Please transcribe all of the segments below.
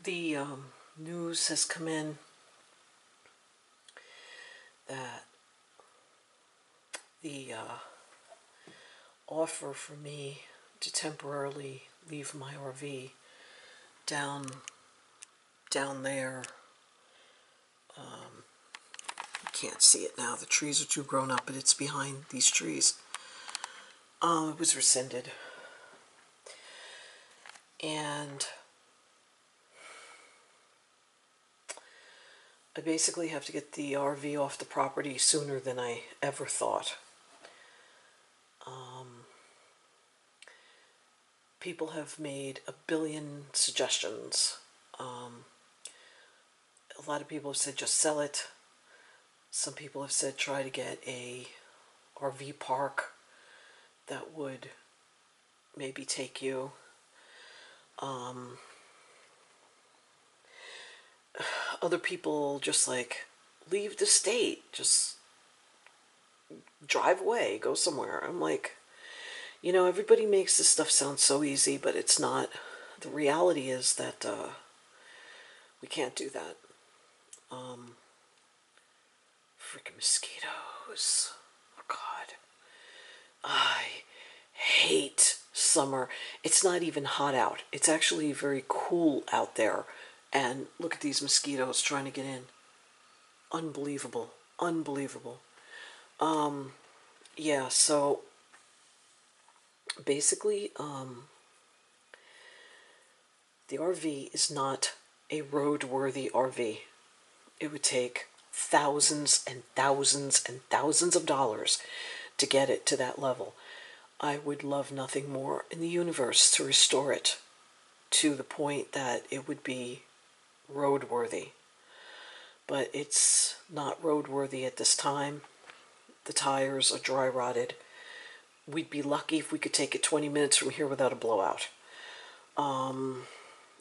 The news has come in that the offer for me to temporarily leave my RV down there. You can't see it now. The trees are too grown up, but it's behind these trees. It was rescinded, and I basically have to get the RV off the property sooner than I ever thought. People have made a billion suggestions. A lot of people have said just sell it. Some people have said try to get a RV park that would maybe take you. Other people just like leave the state, just drive away, go somewhere. I'm like, everybody makes this stuff sound so easy, but it's not. The reality is that we can't do that. Freaking mosquitoes. Oh, God. I hate summer. It's not even hot out. It's actually very cool out there. And look at these mosquitoes trying to get in. Unbelievable. Unbelievable. Yeah, so basically, the RV is not a roadworthy RV. It would take thousands and thousands and thousands of dollars to get it to that level. I would love nothing more in the universe to restore it to the point that it would be roadworthy. But it's not roadworthy at this time. The tires are dry rotted. We'd be lucky if we could take it 20 minutes from here without a blowout.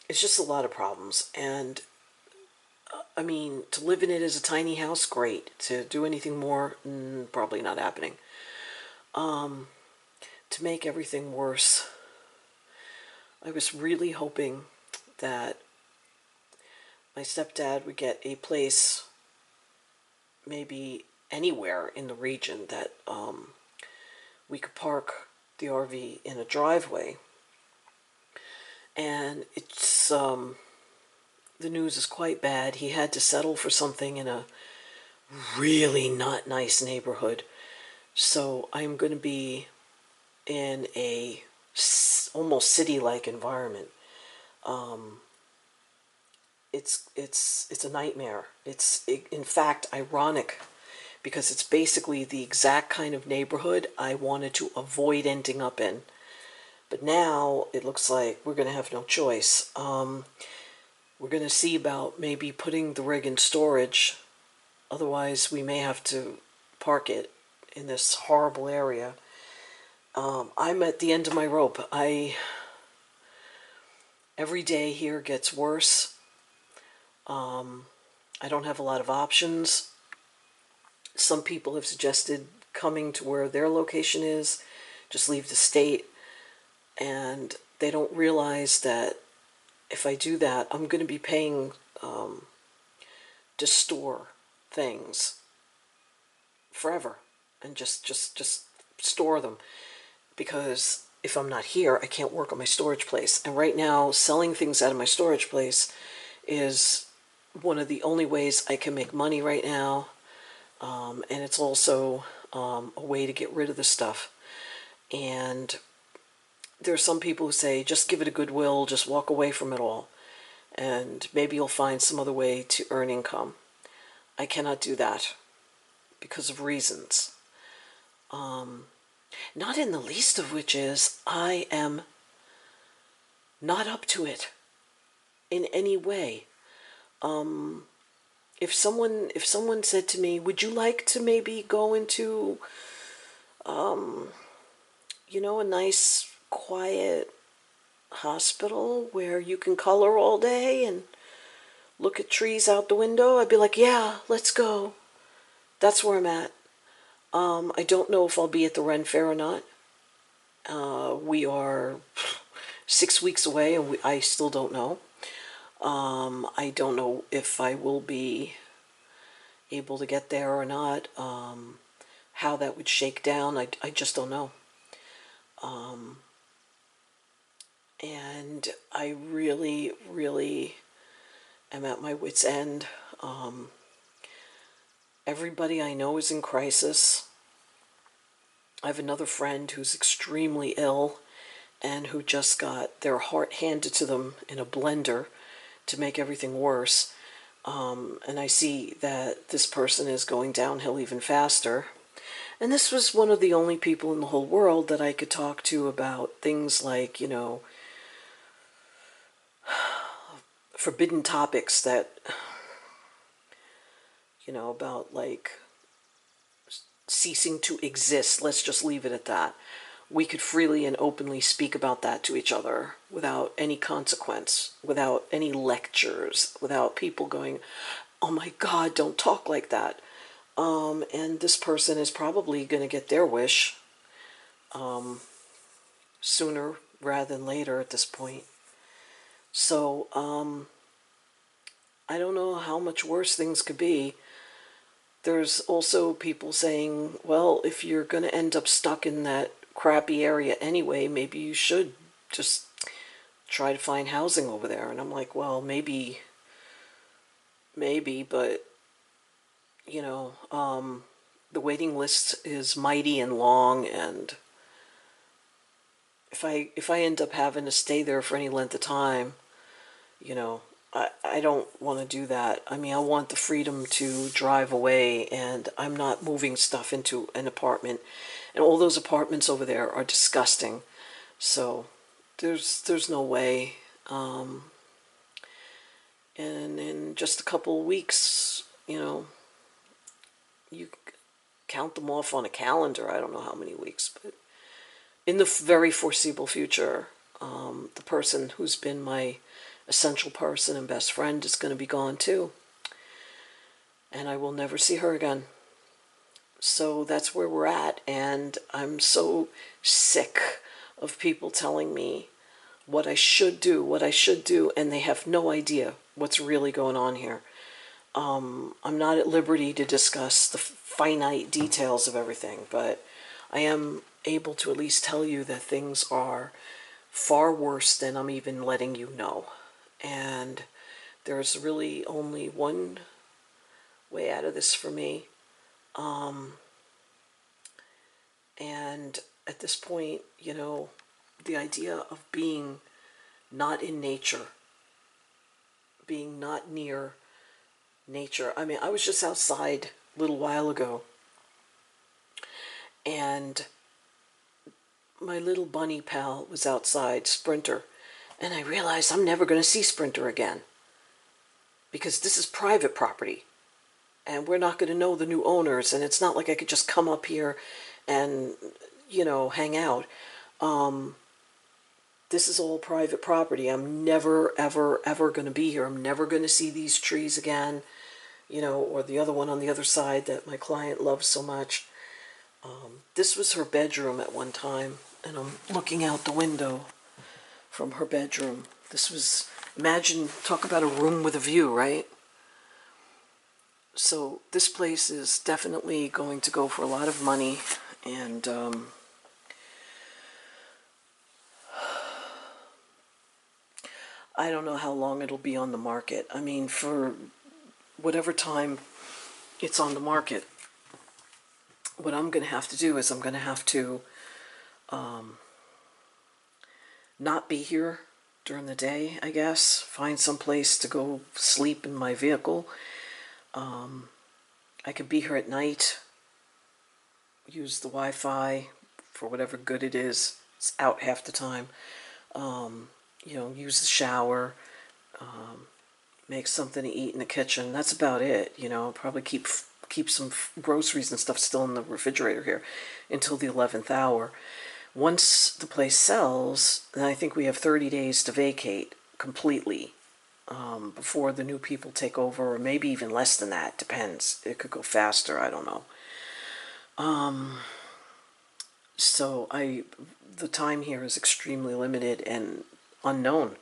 It's just a lot of problems. And I mean, to live in it as a tiny house, great. To do anything more, probably not happening. To make everything worse, I was really hoping that my stepdad would get a place maybe anywhere in the region that we could park the RV in a driveway. And it's the news is quite bad. He had to settle for something in a really not nice neighborhood. So I'm going to be in a almost city-like environment. It's a nightmare. It's in fact ironic because it's basically the exact kind of neighborhood I wanted to avoid ending up in. But now it looks like we're going to have no choice. We're going to see about maybe putting the rig in storage. Otherwise, we may have to park it in this horrible area. I'm at the end of my rope. Every day here gets worse. I don't have a lot of options. Some people have suggested coming to where their location is, just leave the state, and they don't realize that if I do that, I'm going to be paying to store things forever and just store them, because if I'm not here, I can't work on my storage place. And right now, selling things out of my storage place is one of the only ways I can make money right now. And it's also a way to get rid of the stuff. And there are some people who say, just give it a goodwill, just walk away from it all, and maybe you'll find some other way to earn income. I cannot do that because of reasons. Not in the least of which is I am not up to it in any way. If someone said to me, would you like to maybe go into a nice quiet hospital where you can color all day and look at trees out the window, I'd be like, yeah, let's go. That's where I'm at. I don't know if I'll be at the Ren Fair or not. We are 6 weeks away, and I still don't know. I don't know if I will be able to get there or not. How that would shake down, I just don't know. And I really, really am at my wit's end. Everybody I know is in crisis. I have another friend who's extremely ill and who just got their heart handed to them in a blender to make everything worse. And I see that this person is going downhill even faster. And this was one of the only people in the whole world that I could talk to about things like, forbidden topics that, about like ceasing to exist. Let's just leave it at that. We could freely and openly speak about that to each other without any consequence, without any lectures, without people going, oh my God, don't talk like that. And this person is probably going to get their wish sooner rather than later at this point. So I don't know how much worse things could be. There's also people saying, well, if you're going to end up stuck in that crappy area anyway, maybe you should just try to find housing over there. And I'm like, well, maybe, but, the waiting list is mighty and long, and if I end up having to stay there for any length of time, I don't want to do that. I mean, I want the freedom to drive away, and I'm not moving stuff into an apartment. And all those apartments over there are disgusting. So there's no way. And in just a couple of weeks, you count them off on a calendar. I don't know how many weeks, but in the very foreseeable future, the person who's been my essential person and best friend is going to be gone too. And I will never see her again. So that's where we're at. And I'm so sick of people telling me what I should do, and they have no idea what's really going on here. I'm not at liberty to discuss the finite details of everything, but I am able to at least tell you that things are far worse than I'm even letting you know. And there's really only one way out of this for me. And at this point, the idea of being not in nature, being not near nature. I mean, I was just outside a little while ago, and my little bunny pal was outside, Sprinter, and I realized I'm never going to see Sprinter again, because this is private property, and we're not going to know the new owners, and it's not like I could just come up here and, hang out. This is all private property. I'm never, ever, ever going to be here. I'm never going to see these trees again, or the other one on the other side that my client loves so much. This was her bedroom at one time, and I'm looking out the window from her bedroom. This was, imagine, talk about a room with a view, right? So this place is definitely going to go for a lot of money, and I don't know how long it'll be on the market. I mean, for whatever time it's on the market, what I'm going to have to do is I'm going to have to not be here during the day, I guess. Find some place to go sleep in my vehicle. I could be here at night, use the Wi-Fi for whatever good it is. It's out half the time. Use the shower, make something to eat in the kitchen. That's about it. Probably keep some groceries and stuff still in the refrigerator here until the 11th hour. Once the place sells, then I think we have 30 days to vacate completely before the new people take over, or maybe even less than that. Depends. It could go faster. I don't know. So the time here is extremely limited and unknown.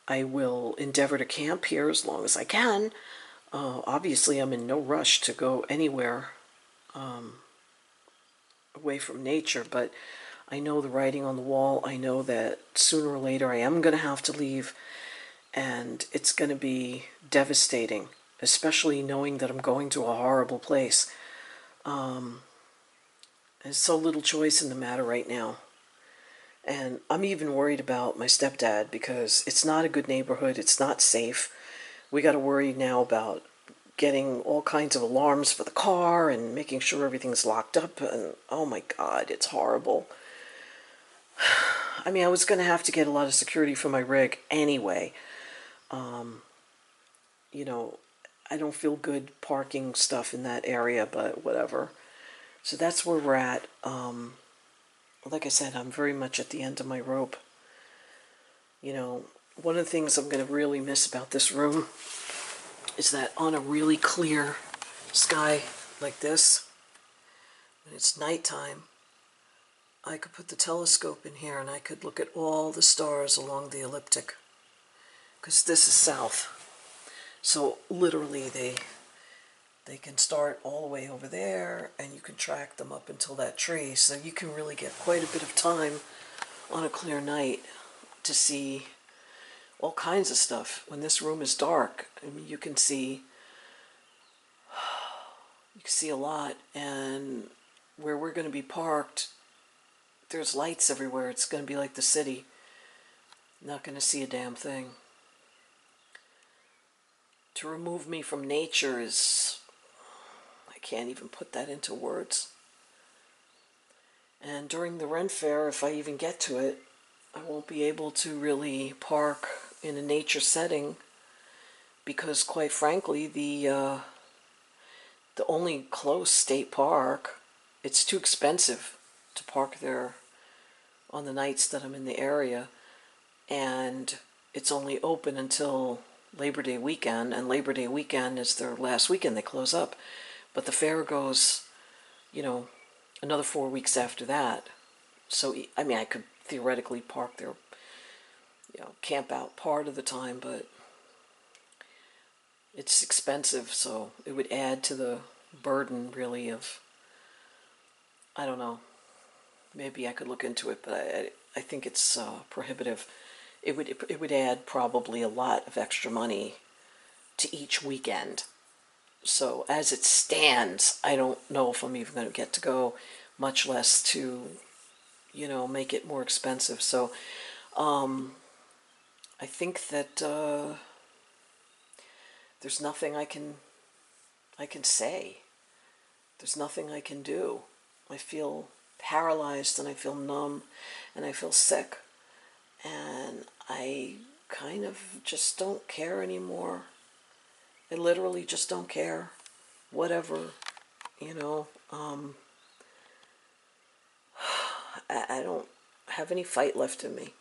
I will endeavor to camp here as long as I can. Obviously, I'm in no rush to go anywhere away from nature, but I know the writing on the wall. I know that sooner or later I am going to have to leave, and it's going to be devastating, especially knowing that I'm going to a horrible place. There's so little choice in the matter right now. And I'm even worried about my stepdad because it's not a good neighborhood. It's not safe. We got to worry now about getting all kinds of alarms for the car and making sure everything's locked up. And oh my God, it's horrible. I mean, I was going to have to get a lot of security for my rig anyway. You know, I don't feel good parking stuff in that area, but whatever. So that's where we're at. Like I said, I'm very much at the end of my rope. You know, one of the things I'm going to really miss about this room is that on a really clear sky like this, when it's nighttime, I could put the telescope in here and I could look at all the stars along the ecliptic. Because this is south. So literally they can start all the way over there and you can track them up until that tree. So you can really get quite a bit of time on a clear night to see all kinds of stuff. When this room is dark, I mean, you can see a lot. And where we're going to be parked, there's lights everywhere. It's going to be like the city. Not going to see a damn thing. To remove me from nature is, I can't even put that into words. And during the Ren Fair, if I even get to it, I won't be able to really park in a nature setting because, quite frankly, the only close state park, it's too expensive to park there on the nights that I'm in the area, and it's only open until Labor Day weekend, and Labor Day weekend is their last weekend. They close up, but the fair goes, you know, another 4 weeks after that. So, I mean, I could theoretically park there, you know, camp out part of the time, but it's expensive, so it would add to the burden, really, of, I don't know, maybe I could look into it, but I think it's prohibitive. It would add probably a lot of extra money to each weekend. So as it stands, I don't know if I'm even going to get to go, much less to, you know, make it more expensive. So I think that there's nothing I can say. There's nothing I can do. I feel paralyzed and I feel numb and I feel sick. And I kind of just don't care anymore. I literally just don't care. Whatever, you know. I don't have any fight left in me.